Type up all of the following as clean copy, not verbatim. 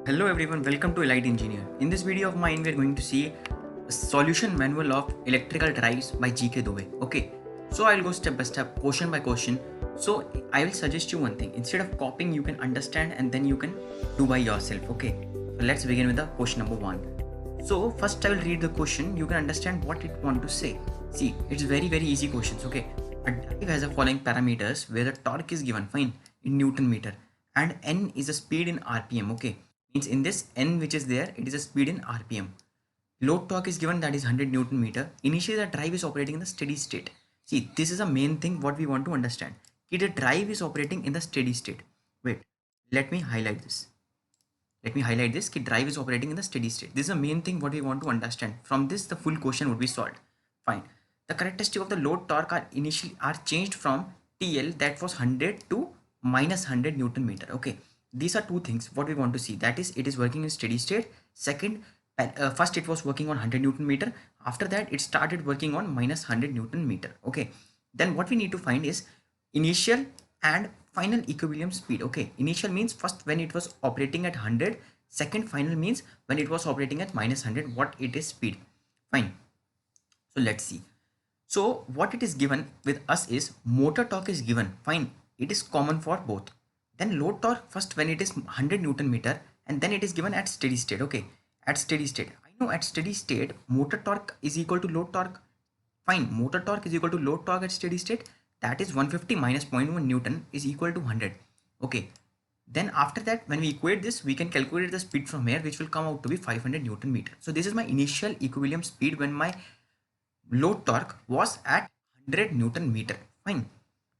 Hello everyone, welcome to Elite Engineer. In this video of mine, we are going to see a solution manual of electrical drives by GK Dubey. Okay, so I'll go step by step, question by question. So I will suggest you one thing. Instead of copying, you can understand and then you can do by yourself. Okay, so let's begin with the question number one. So first I will read the question. You can understand what it want to say. See, it's very easy questions. Okay, a drive has the following parameters where the torque is given fine in Newton meter and n is the speed in RPM. Okay, means in this n which is there, it is a speed in RPM. Load torque is given, that is 100 Newton meter. Initially the drive is operating in the steady state. See, this is the main thing what we want to understand. The drive is operating in the steady state. Wait, let me highlight this. Drive is operating in the steady state. This is the main thing what we want to understand. From this the full question would be solved. Fine. The characteristic of the load torque are changed from TL, that was 100, to minus 100 Newton meter. Okay, these are two things what we want to see. That is, it is working in steady state. Second, first it was working on 100 Newton meter. After that it started working on minus 100 Newton meter. Okay, then what we need to find is initial and final equilibrium speed. Okay, initial means first when it was operating at 100. Second, final means when it was operating at minus 100, what it is speed. Fine. So let's see. So what it is given with us is motor torque is given. Fine, it is common for both. Then load torque first when it is 100 Newton meter, and then it is given at steady state. Okay, at steady state, I know at steady state motor torque is equal to load torque. Fine, motor torque is equal to load torque at steady state, that is 150 minus 0.1 Newton is equal to 100. Okay, then after that when we equate this, we can calculate the speed from here, which will come out to be 500 Newton meter. So this is my initial equilibrium speed when my load torque was at 100 Newton meter. Fine.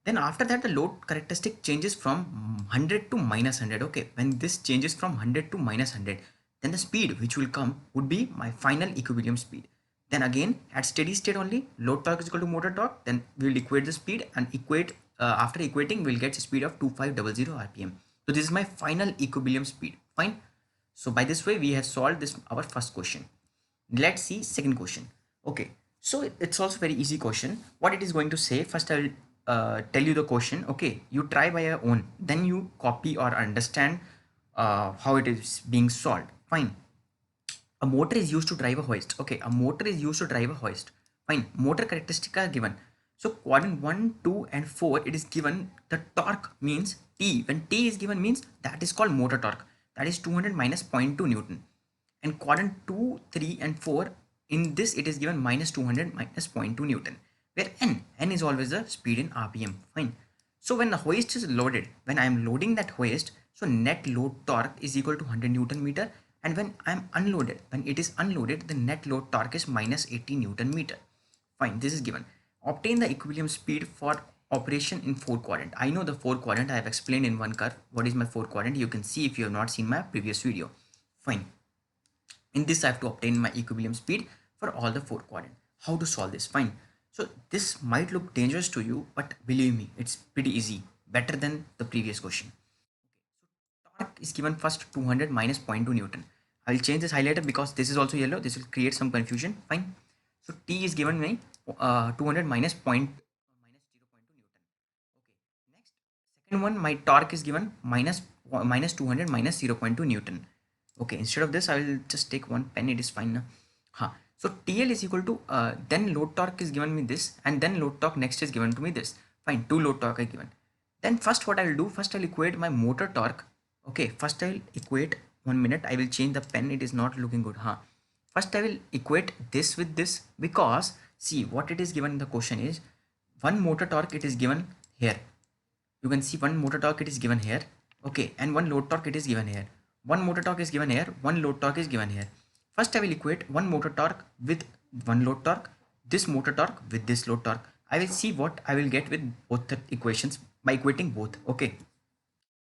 Then after that the load characteristic changes from 100 to minus 100. Okay, when this changes from 100 to minus 100, then the speed which will come would be my final equilibrium speed. Then again at steady state only, load torque is equal to motor torque. Then we will equate the speed and equate after equating we will get a speed of 2500 rpm. So this is my final equilibrium speed. Fine. So by this way we have solved this our first question. Let's see second question. Okay, so it's also very easy question. What it is going to say, first I will tell you the question. Okay, you try by your own, then you copy or understand how it is being solved. Fine. A motor is used to drive a hoist. Okay, a motor is used to drive a hoist. Fine. Motor characteristics are given. So quadrant 1, 2 and 4, it is given the torque means T. When T is given means that is called motor torque. That is 200 minus 0.2 Newton. And quadrant 2, 3 and 4, in this it is given minus 200 minus 0.2 Newton. Where N is always the speed in RPM. Fine. So when the hoist is loaded, when I am loading that hoist, so net load torque is equal to 100 Newton meter. And when I am unloaded, when it is unloaded, the net load torque is minus 80 Newton meter. Fine, this is given. Obtain the equilibrium speed for operation in 4 quadrant. I know the 4 quadrant, I have explained in one curve. What is my 4 quadrant? You can see if you have not seen my previous video. Fine. In this I have to obtain my equilibrium speed for all the 4 quadrant. How to solve this? Fine. So this might look dangerous to you, but believe me, it's pretty easy. Better than the previous question. So torque is given first 200 minus 0.2 Newton. I will change this highlighter because this is also yellow. This will create some confusion. Fine. So T is given me 200 minus 0.2 Newton. Okay. Next, second one, my torque is given minus 200 minus 0.2 Newton. Okay. Instead of this, I will just take one pen. It is fine now. Huh. So TL is equal to then load torque is given me this, and then load torque next is given to me this. Fine. Two load torque are given. Then first what I will do? First I will equate my motor torque. Okay. First I will equate. 1 minute, I will change the pen. It is not looking good. First I will equate this with this, because see what it is given in the question is one motor torque it is given here. You can see one motor torque it is given here. Okay, and one load torque it is given here. One motor torque is given here. One load torque is given here. First I will equate one motor torque with one load torque, this motor torque with this load torque. I will see what I will get with both the equations by equating both. Okay,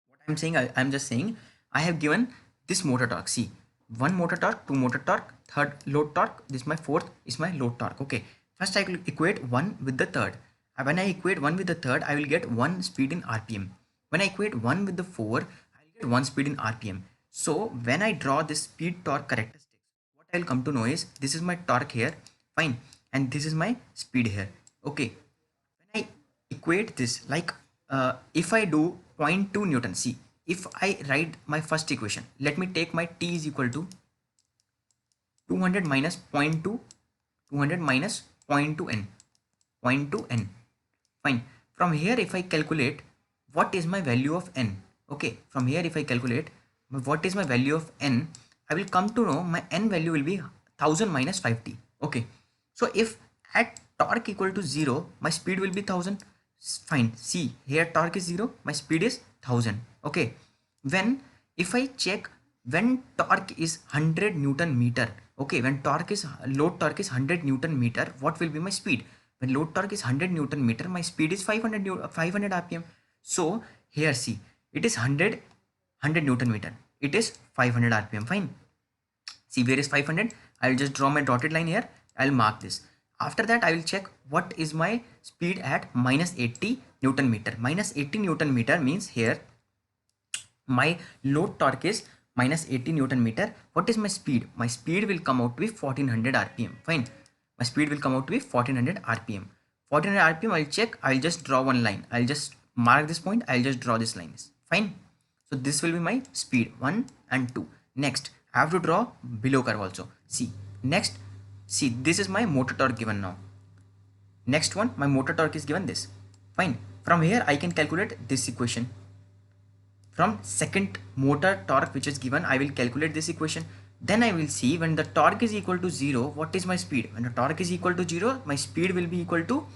what I'm saying, I'm just saying I have given this motor torque. See, one motor torque, two motor torque, third load torque, this my fourth is my load torque. Okay, first I will equate one with the third. When I equate one with the third, I will get one speed in RPM. When I equate one with the four, I will get one speed in RPM. So when I draw this speed torque characteristics, what I will come to know is this is my torque here, fine, and this is my speed here. Okay, when I equate this, like if I do 0.2 Newton, see if I write my first equation, let me take my t is equal to 200 minus 0.2, 200 minus 0.2 n, 0.2 n. Fine. From here, if I calculate what is my value of n, okay, from here if I calculate what is my value of n, I will come to know my n value will be 1000 minus 5t. Okay, so if at torque equal to 0, my speed will be 1000. Fine. See here, torque is 0, my speed is 1000. Okay, when if I check when torque is 100 Newton meter, okay, when load torque is 100 Newton meter, what will be my speed? When load torque is 100 Newton meter, my speed is 500 rpm. So here see, it is 100 Newton meter, it is 500 rpm. Fine. See, where is 500? I'll just draw my dotted line here. I'll mark this. After that, I will check what is my speed at minus 80 Newton meter. Minus 80 Newton meter means here my load torque is minus 80 Newton meter. What is my speed? My speed will come out to be 1400 rpm. Fine. My speed will come out to be 1400 rpm. 1400 rpm, I'll check. I'll just draw one line. I'll just mark this point. I'll just draw this line. Fine. So this will be my speed 1 and 2. Next, I have to draw below curve also. See, next, see, this is my motor torque given now. Next one, my motor torque is given this. Fine. From here, I can calculate this equation. From second motor torque which is given, I will calculate this equation. Then I will see when the torque is equal to 0, what is my speed? When the torque is equal to 0, my speed will be equal to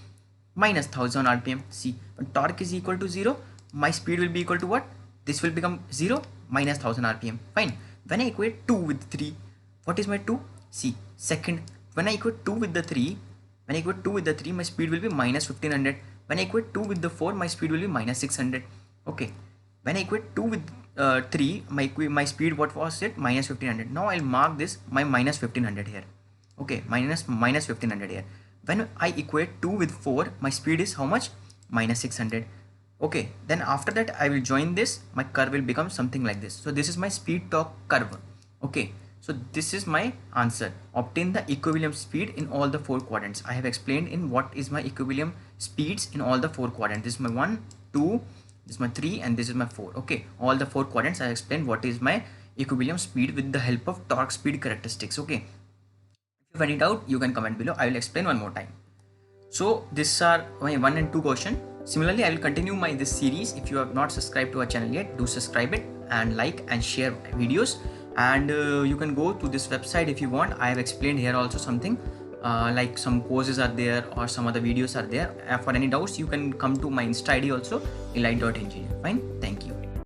minus 1000 rpm. See, when torque is equal to 0, my speed will be equal to what? This will become 0 minus 1000 rpm. Fine. When I equate 2 with 3, what is my 2? See, second, when I equate 2 with the 3, my speed will be minus 1500. When I equate 2 with the 4, my speed will be minus 600. Okay. When I equate 2 with 3, my speed, what was it? Minus 1500. Now I'll mark this, my minus 1500 here. Okay, minus 1500 here. When I equate 2 with 4, my speed is how much? Minus 600. Okay, then after that I will join this, my curve will become something like this. So this is my speed torque curve. Okay, so this is my answer. Obtain the equilibrium speed in all the 4 quadrants. I have explained in what is my equilibrium speeds in all the 4 quadrants. This is my 1, 2, this is my 3, and this is my 4. Okay, all the 4 quadrants I have explained what is my equilibrium speed with the help of torque speed characteristics. Okay, if you find it out, you can comment below. I will explain one more time. So these are my 1 and 2 question. Similarly, I will continue this series. If you have not subscribed to our channel yet, do subscribe it and like and share videos. And you can go to this website if you want. I have explained here also something like some courses are there or some other videos are there. For any doubts, you can come to my Insta ID also, elite.engineer. Fine. Thank you.